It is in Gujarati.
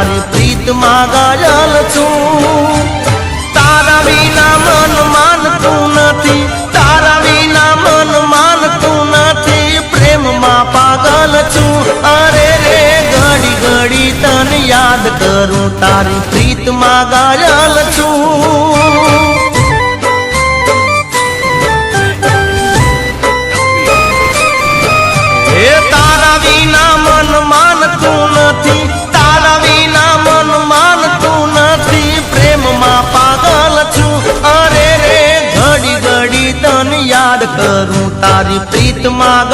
તારી પ્રીતમાં ગાયલ છું તારા વિના મન માનતું નથી તારા વિના મન માનતું નથી પ્રેમમાં પાગલ છું અરે રે ઘડી ઘડી તને યાદ કરું તારી પ્રીતમાં ગાયલ છું તારા વિના મન માનતું નથી તારા વિના મન માનતું નથી પ્રેમમાં પાગલ છું અરે રે ઘડી ઘડી તને યાદ કરું તારી પ્રીતમાં